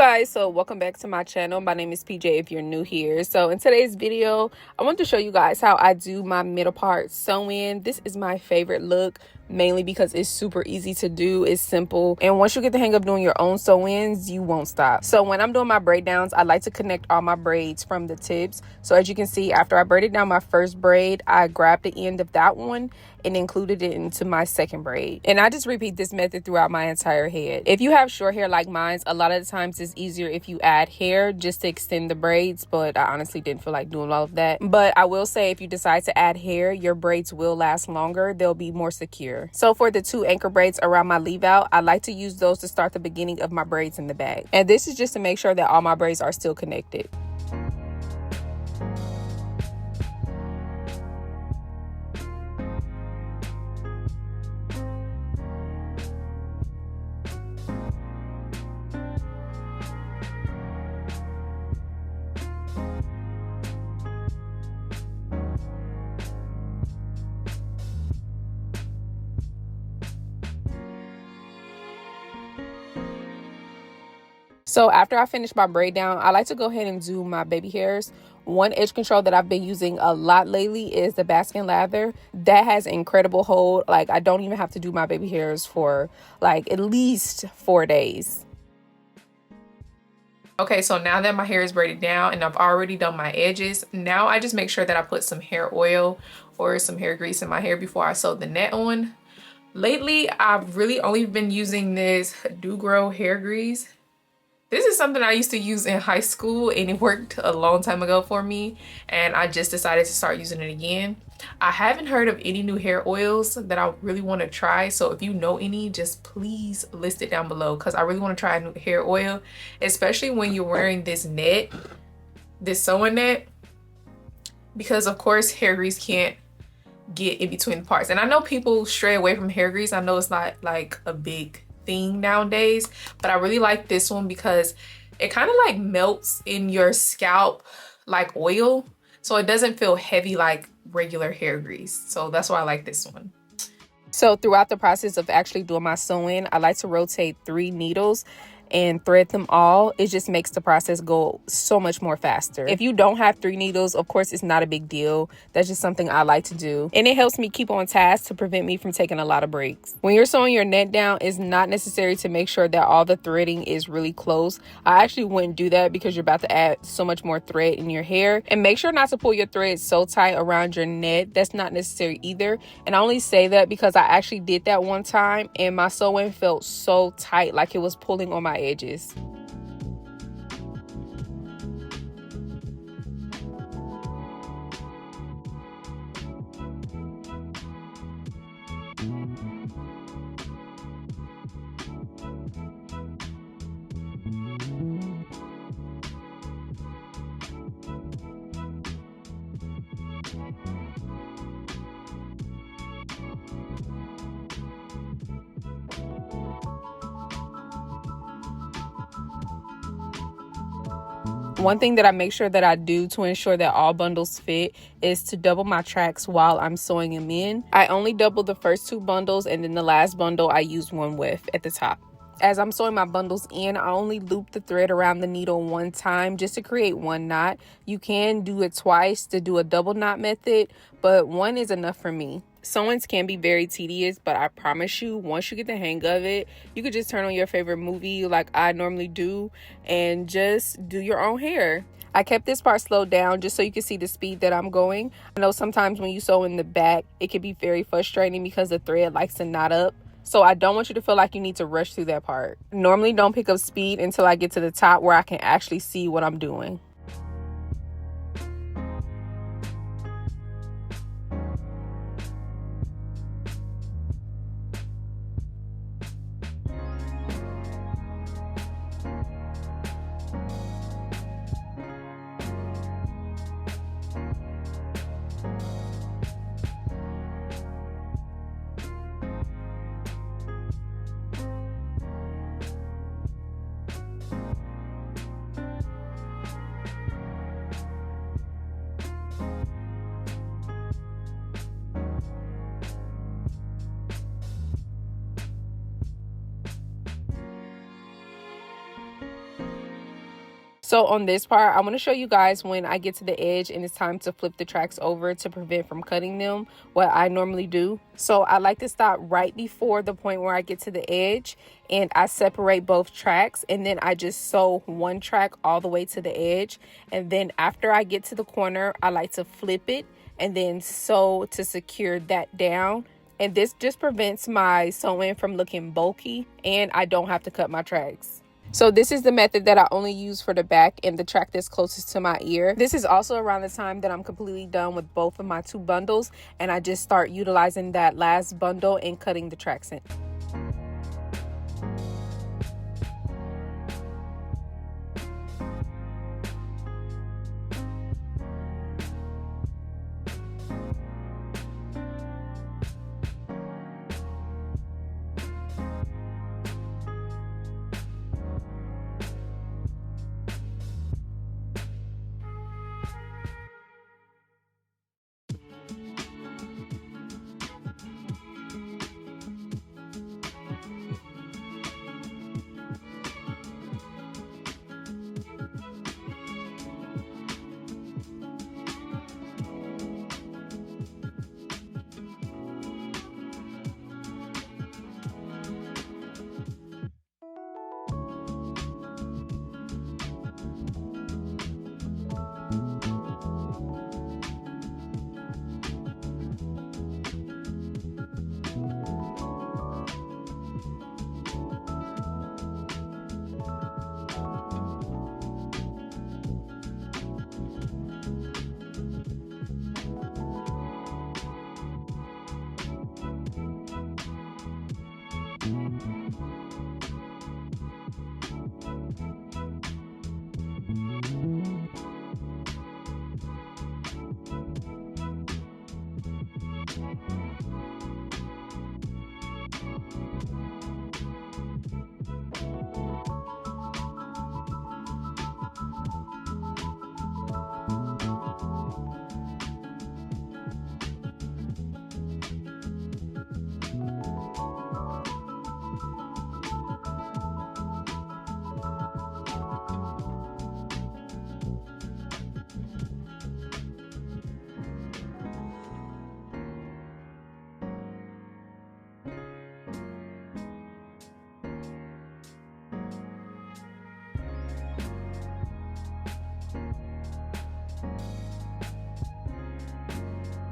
guys, so welcome back to my channel. My name is PJ if you're new here. So in today's video, I want to show you guys how I do my middle part sew-in. This is my favorite look, mainly because it's super easy to do, it's simple, and once you get the hang of doing your own sew-ins, you won't stop. So when I'm doing my braid downs, I like to connect all my braids from the tips. So as you can see, after I braided down my first braid, I grabbed the end of that one and included it into my second braid, and I just repeat this method throughout my entire head. If you have short hair like mine, a lot of the times it's easier if you add hair just to extend the braids, but I honestly didn't feel like doing all of that. But I will say, if you decide to add hair, your braids will last longer, they'll be more secure. So for the two anchor braids around my leave out, I like to use those to start the beginning of my braids in the back, and this is just to make sure that all my braids are still connected. So after I finish my braid down, I like to go ahead and do my baby hairs. One edge control that I've been using a lot lately is the Baskin Lather. That has incredible hold. Like, I don't even have to do my baby hairs for like at least 4 days. Okay, so now that my hair is braided down and I've already done my edges, now I just make sure that I put some hair oil or some hair grease in my hair before I sew the net on. Lately, I've really only been using this Do Grow hair grease. This is something I used to use in high school and it worked a long time ago for me, and I just decided to start using it again. I haven't heard of any new hair oils that I really want to try, so if you know any, just please list it down below, because I really want to try a new hair oil, especially when you're wearing this net, this sewing net, because of course hair grease can't get in between the parts. And I know people stray away from hair grease. I know it's not like a big thing nowadays, but I really like this one because it kind of like melts in your scalp like oil, so it doesn't feel heavy like regular hair grease. So that's why I like this one. So throughout the process of actually doing my sewing, I like to rotate 3 needles and thread them all. It just makes the process go so much more faster. If you don't have 3 needles, of course it's not a big deal. That's just something I like to do, and it helps me keep on task to prevent me from taking a lot of breaks. When you're sewing your net down, it's not necessary to make sure that all the threading is really close. I actually wouldn't do that because you're about to add so much more thread in your hair. And make sure not to pull your thread so tight around your net. That's not necessary either, and I only say that because I actually did that one time and my sewing felt so tight, like it was pulling on my edges. One thing that I make sure that I do to ensure that all bundles fit is to double my tracks while I'm sewing them in. I only double the first 2 bundles, and then the last bundle I use one with at the top. As I'm sewing my bundles in, I only loop the thread around the needle one time just to create 1 knot. You can do it twice to do a double knot method, but 1 is enough for me. Sewings can be very tedious, but I promise you, once you get the hang of it, you could just turn on your favorite movie like I normally do and just do your own hair. I kept this part slowed down just so you can see the speed that I'm going. I know sometimes when you sew in the back, it can be very frustrating because the thread likes to knot up. So I don't want you to feel like you need to rush through that part. Normally don't pick up speed until I get to the top where I can actually see what I'm doing. So on this part, I want to show you guys when I get to the edge and it's time to flip the tracks over to prevent from cutting them, what I normally do. So I like to stop right before the point where I get to the edge, and I separate both tracks, and then I just sew one track all the way to the edge. And then after I get to the corner, I like to flip it and then sew to secure that down. And this just prevents my sewing from looking bulky, and I don't have to cut my tracks. So this is the method that I only use for the back and the track that's closest to my ear. This is also around the time that I'm completely done with both of my 2 bundles, and I just start utilizing that last bundle and cutting the tracks in.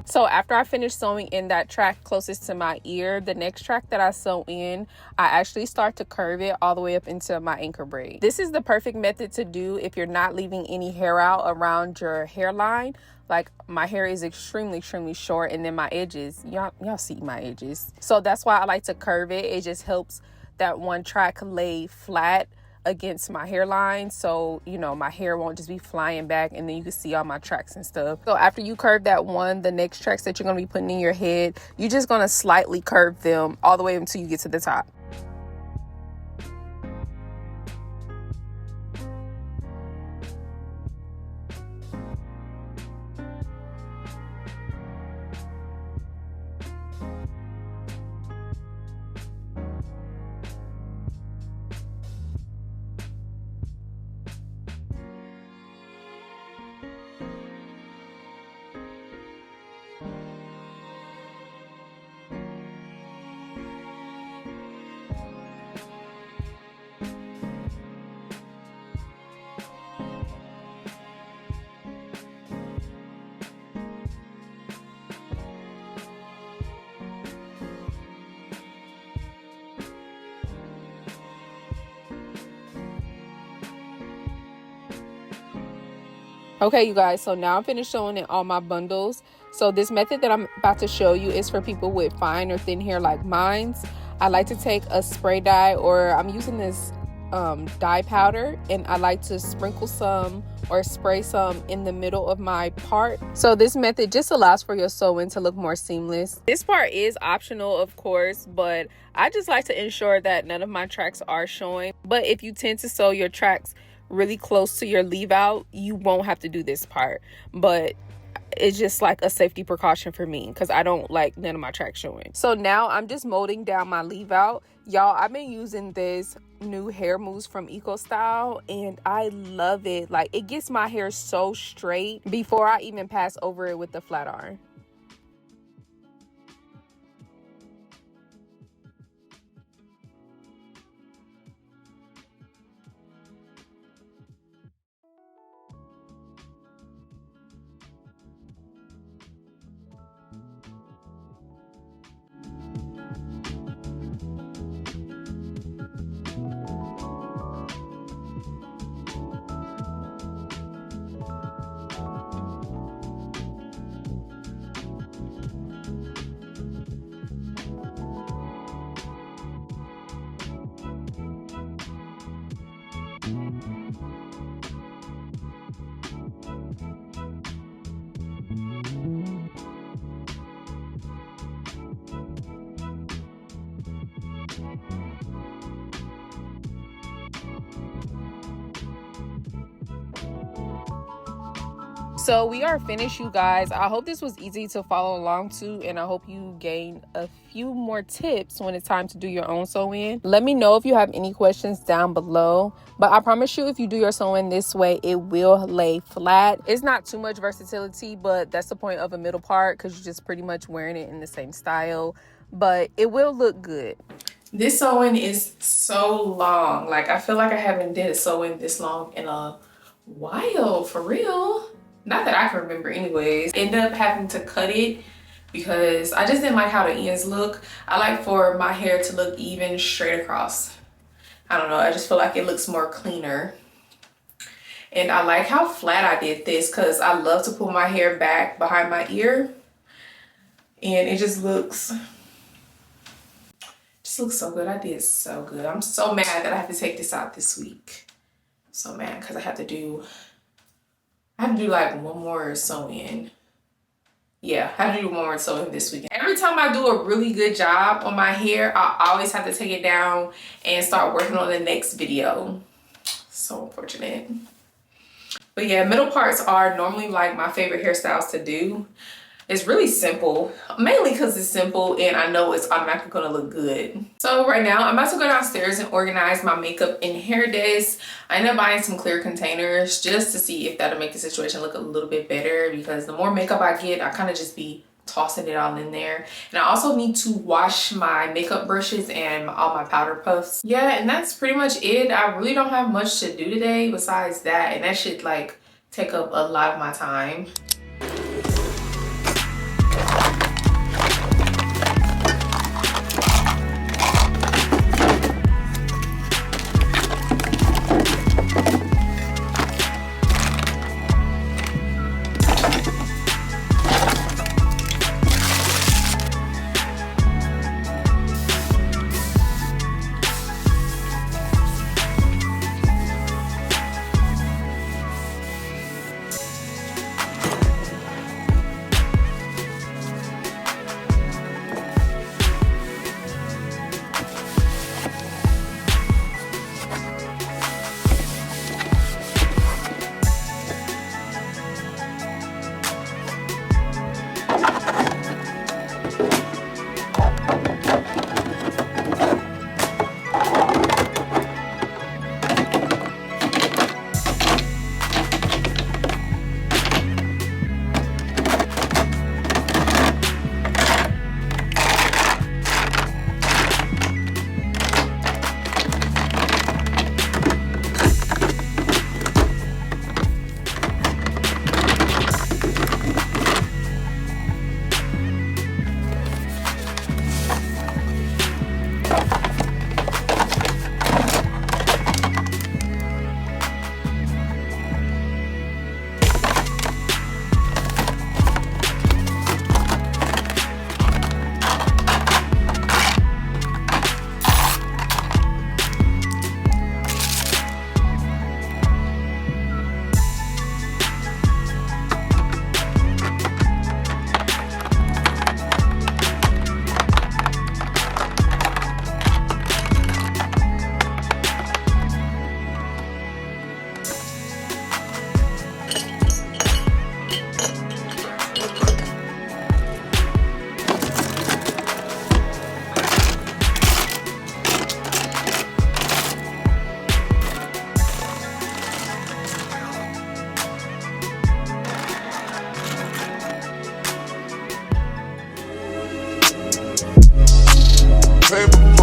So after I finish sewing in that track closest to my ear, the next track that I sew in, I actually start to curve it all the way up into my anchor braid. This is the perfect method to do if you're not leaving any hair out around your hairline. Like, my hair is extremely short, and then my edges, y'all see my edges. So that's why I like to curve it. It just helps that one track lay flat against my hairline, so my hair won't just be flying back, and then you can see all my tracks and stuff. So after you curve that one, the next tracks that you're going to be putting in your head, you're just going to slightly curve them all the way until you get to the top. Okay, you guys, so now I'm finished sewing in all my bundles. So this method that I'm about to show you is for people with fine or thin hair like mine. I like to take a spray dye, or I'm using this dye powder, and I like to sprinkle some or spray some in the middle of my part. So this method just allows for your sewing to look more seamless. This part is optional, of course, but I just like to ensure that none of my tracks are showing. But if you tend to sew your tracks really close to your leave out, you won't have to do this part. But it's just like a safety precaution for me because I don't like none of my tracks showing. So now I'm just molding down my leave out. Y'all, I've been using this new hair mousse from Eco Style and I love it. Like, it gets my hair so straight before I even pass over it with the flat iron. So we are finished, you guys. I hope this was easy to follow along to, and I hope you gain a few more tips when it's time to do your own sew-in. Let me know if you have any questions down below. But I promise you, if you do your sew-in this way, it will lay flat. It's not too much versatility, but that's the point of a middle part because you're just pretty much wearing it in the same style. But it will look good. This sew-in is so long. Like, I feel like I haven't did a sew-in this long in a while, for real. Not that I can remember anyways. Ended up having to cut it because I just didn't like how the ends look. I like for my hair to look even straight across. I don't know, I just feel like it looks more cleaner. And I like how flat I did this because I love to pull my hair back behind my ear. And it just looks so good. I did so good. I'm so mad that I have to take this out this week. So mad because I have to do like one more sew-in. Yeah, I have to do one more sew-in this weekend. Every time I do a really good job on my hair, I always have to take it down and start working on the next video. So unfortunate. But yeah, middle parts are normally like my favorite hairstyles to do. It's really simple, mainly because it's simple and I know it's automatically gonna look good. So right now, I'm about to go downstairs and organize my makeup and hair desk. I ended up buying some clear containers just to see if that'll make the situation look a little bit better because the more makeup I get, I kind of just be tossing it all in there. And I also need to wash my makeup brushes and all my powder puffs. Yeah, and that's pretty much it. I really don't have much to do today besides that, and that should like take up a lot of my time. paper.